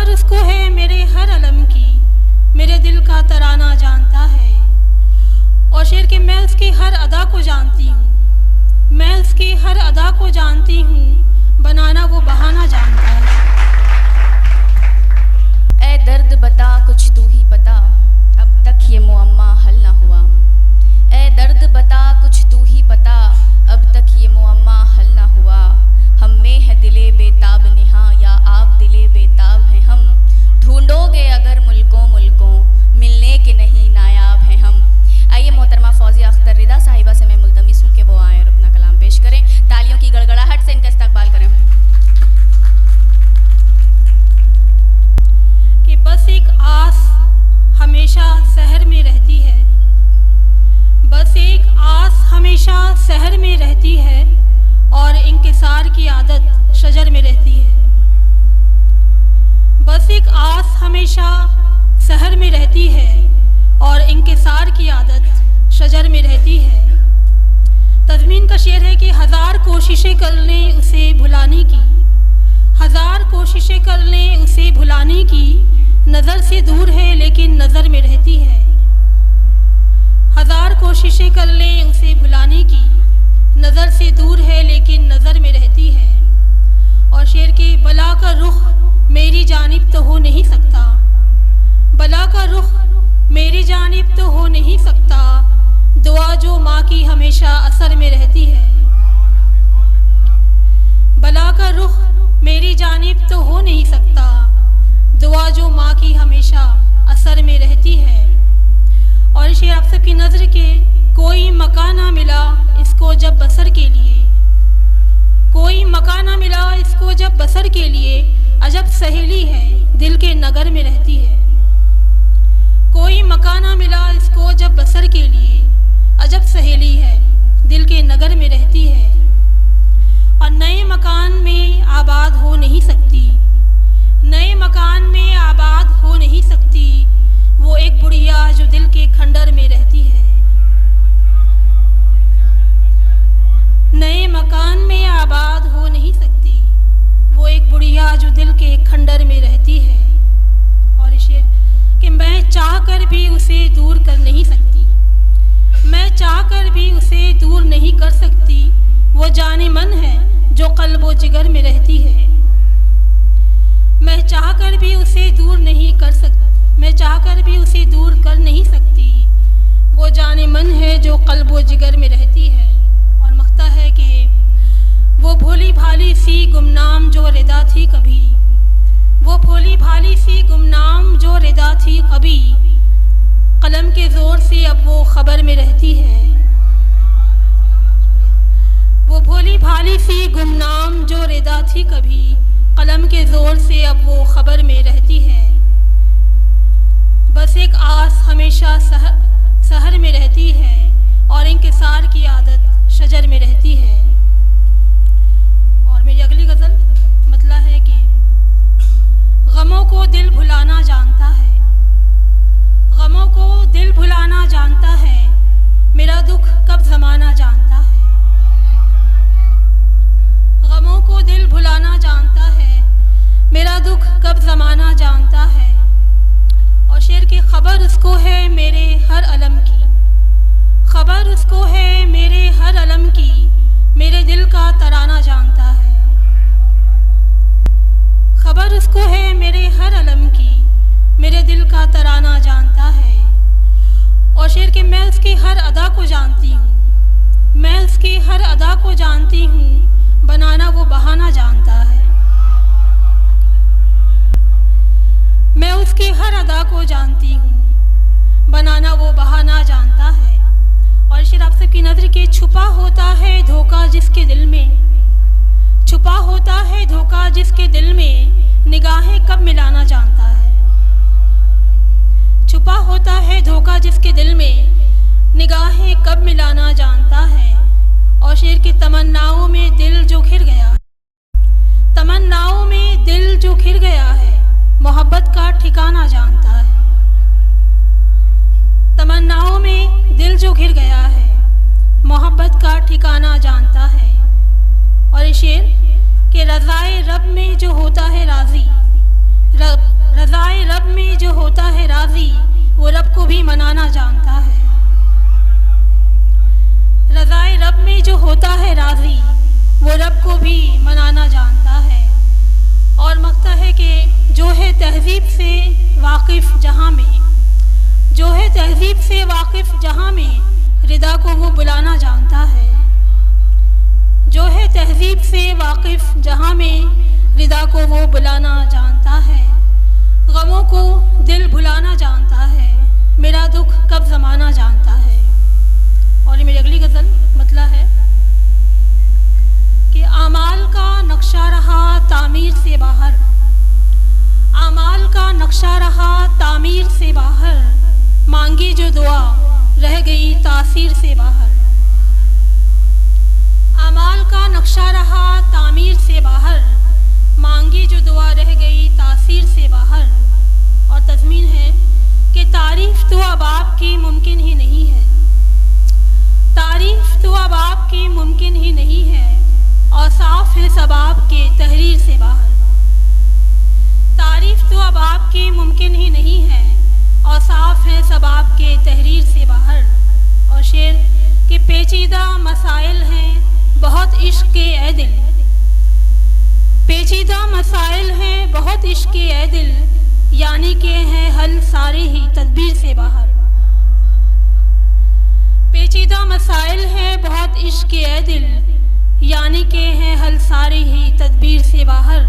खबर उसको है मेरे हर अलम की, मेरे दिल का तराना जानता है। और शेर के मैं उसकी हर अदा को जानती हूँ, मैं उसकी हर अदा को जानती हूँ, बनाना वो बहाना जानता है। ऐ दर्द बता कुछ तू ही पता, अब तक ये मुअम्मा हल ना हुआ। ऐ दर्द बता कुछ तू ही पता, अब तक ये मुअम्मा हल ना हुआ। हम में है दिले बेताब निहा, या आप दिले बेताब हैं हम। ढूंढोगे अगर मुल्कों मुल्कों, मिलने के नहीं नायाब हैं हम। आइए मोहतरमा फौजिया अख्तर रिदा साहिबा से मैं मुल्तमिस हूँ कि वो आए और अपना कलाम पेश करें। तालियों की गड़गड़ाहट से इनका इस्तकबाल करें। कि बस एक आस हमेशा शहर में रहती है, बस एक आस हमेशा शहर में रहती है, और इंकिसार की आदत शजर में रहती है। बस एक आस हमेशा शहर में रहती है, और इंकिसार की आदत शजर में रहती है। तज़मीन का शेर है कि हज़ार कोशिशें कर लें उसे भुलाने की, हज़ार कोशिशें कर लें उसे भुलाने की, नज़र से दूर है लेकिन नज़र में रहती है। हज़ार कोशिशें कर लें उसे भुलाने की, नज़र से दूर है लेकिन नज़र में रहती है। और शेर के बला का रुख मेरी जानिब तो हो नहीं सकता, बला का रुख मेरी जानिब तो हो नहीं सकता, दुआ जो माँ की हमेशा असर में रहती है। बला का रुख मेरी जानिब तो हो नहीं सकता, दुआ जो माँ की हमेशा असर में रहती है। और शेर आप सबकी नज़र के कोई मकान ना मिला इसको जब बसर के लिए, कोई मकान ना मिला इसको जब बसर के लिए, अजब सहेली है दिल के नगर में रहती है। कोई मकान ना मिला इसको जब बसर के लिए, अजब सहेली है दिल के नगर में रहती है। और नए मकान में आबाद हो नहीं सकती, नए मकान में आबाद हो नहीं सकती, वो एक बुढ़िया जो दिल के खंडर में रहती है। नए मकान में आबाद हो नहीं सकती, वो एक बुढ़िया जो दिल के खंडर में रहती है। और शेर कि मैं चाह कर भी उसे दूर कर नहीं सकती, मैं चाह कर भी उसे दूर नहीं कर सकती, वो जाने मन है जो क़ल्ब जिगर में रहती है। मैं चाह कर भी उसे दूर नहीं कर सकती, मैं चाह कर भी उसे दूर कर नहीं सकती, वो जाने मन है जो क़ल्ब जिगर में रहती है। और मख्ता है कि वो भोली भाली सी गुमनाम जो रिदा थी कभी, वो भोली भाली सी गुमनाम जो रिदा थी कभी, कलम के ज़ोर से अब वो खबर में रहती है। वो भोली भाली सी गुमनाम जो रिदा थी कभी, कलम के ज़ोर से अब वो खबर में रहती है। बस एक आस हमेशा शहर में रहती है, और इंकिसार की आदत शजर में रहती है। और मेरी अगली गज़ल मतला है कि गमों को दिल भुलाना जानता है, गमों को दिल भुलाना जानता है, मेरा दुख कब ज़माना जानता है। गमों को दिल भुलाना जानता है, मेरा दुख कब ज़माना जानता है। और शेर की खबर उसको है मेरे हर अलम की, खबर उसको है मेरे हर अलम की, मेरे दिल का तराना जानता है। खबर उसको है मेरे हर अलम की, मेरे दिल का तराना जानता है। और शेर के मैं उसकी हर अदा को जानती हूँ, मैं उसकी हर अदा को जानती हूँ, बनाना वो बहाना जानता है। मैं उसकी हर अदा को जानती हूँ, बनाना वो बहाना जानता है। और शेर आप सबकी नज़र के छुपा होता है धोखा जिसके दिल में, छुपा होता है धोखा जिसके दिल में, निगाहें कब मिलाना जानता है। छुपा होता है धोखा जिसके दिल में, निगाहें कब मिलाना जानता है। और शेर की तमन्नाओं में दिल जो घिर गया है, तमन्नाओं में दिल जो घिर गया है, मोहब्बत का ठिकाना जानता है। तमन्नाओं में दिल जो घिर गया है, मोहब्बत का ठिकाना जानता है। और शेर के रज़ाए रब में जो होता है राज़ी, को भी मनाना जानता है। और मकता है कि जो है तहज़ीब से वाकिफ़ जहाँ में, जो है तहज़ीब से वाकिफ़ जहाँ में रिदा को वो बुलाना जानता है। जो है तहज़ीब से वाकिफ़ जहाँ में रिदा को वो बुलाना जानता है। गमों को दिल भुलाना जानता है, मेरा दुख कब ज़माना जानता है। और ये मेरी अगली गज़ल मतला है कि आमाल का नक्शा रहा तामीर से बाहर, आमाल का नक्शा रहा तामीर से बाहर, मांगी जो दुआ रह गई तासीर से बाहर। आमाल का नक्शा रहा तामीर से बाहर, मांगी जो दुआ रह गई तासीर से बाहर। और तज़मीन है कि तारीफ़ तो अब आपकी मुमकिन ही नहीं है, तारीफ़ तो अब आपकी मुमकिन ही नहीं है, और साफ है सब आपके तहरीर से बाहर। तारीफ़ तो अब आपकी मुमकिन ही नहीं है, और साफ है सब आपके तहरीर से बाहर। और शेर के पेचीदा मसाइल हैं बहुत इश्क के ए दिल, पेचीदा मसाइल हैं बहुत इश्क के ए दिल, यानी के हैं हल सारे ही तदबीर से बाहर। पेचीदा मसाइल हैं बहुत इश्क के ए दिल, यानी के हैं हल सारे ही तदबीर से बाहर।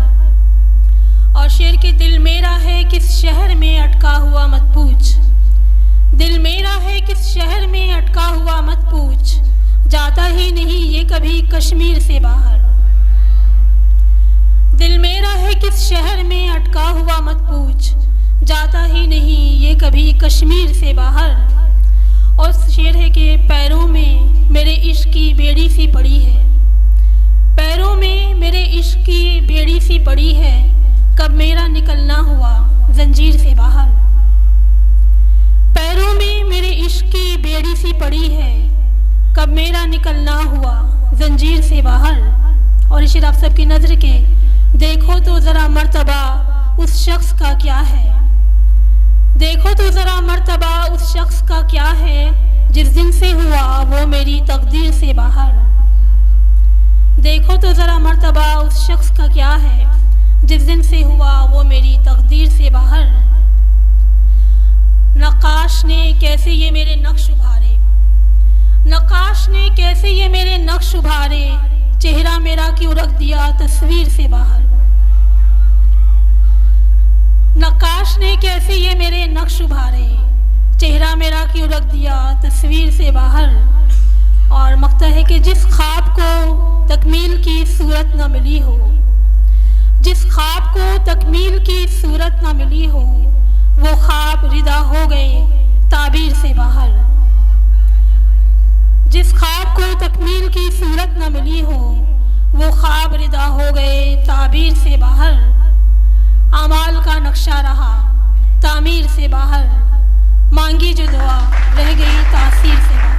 और शेर के दिल मेरा है किस शहर में अटका हुआ मत पूछ, दिल मेरा है किस शहर में अटका हुआ मत पूछ, जाता ही नहीं ये कभी कश्मीर से बाहर। दिल मेरा है किस शहर में अटका हुआ मत पूछ, जाता ही नहीं ये कभी कश्मीर से बाहर। और शेर है कि पैरों में मेरे इश्क की बेड़ी सी पड़ी है, पैरों में मेरे इश्क की बेड़ी सी पड़ी है, कब मेरा निकलना हुआ जंजीर से बाहर। पैरों में मेरे इश्क की बेड़ी सी पड़ी है, कब मेरा निकलना हुआ जंजीर से बाहर। और शेर आप सबकी नज़र के देखो तो ज़रा मर्तबा उस शख्स का क्या है, देखो तो ज़रा मर्तबा उस शख्स का क्या है, जिस दिन से हुआ वो मेरी तकदीर से बाहर। देखो तो ज़रा मर्तबा उस शख्स का क्या है, जिस दिन से हुआ वो मेरी तकदीर से बाहर। नक्काश ने कैसे ये मेरे नक्श उभारे, नक्काश ने कैसे ये मेरे नक्श उभारे, चेहरा मेरा क्यों रख दिया तस्वीर से बाहर। नक्काश ने कैसे ये मेरे नक्श उभारे, चेहरा मेरा क्यों रख दिया तस्वीर से बाहर। और मकता है कि जिस ख्वाब को तकमील की सूरत न मिली हो, जिस ख्वाब को तकमील की सूरत न मिली हो, वो ख्वाब रिदा हो गए ताबीर से बाहर। जिस ख्वाब को तकमील की सूरत न मिली हो, वो ख्वाब रिदा हो गए ताबीर से बाहर। आमाल का नक्शा रहा तामीर से बाहर, मांगी जो दुआ रह गई तासीर से बाहर।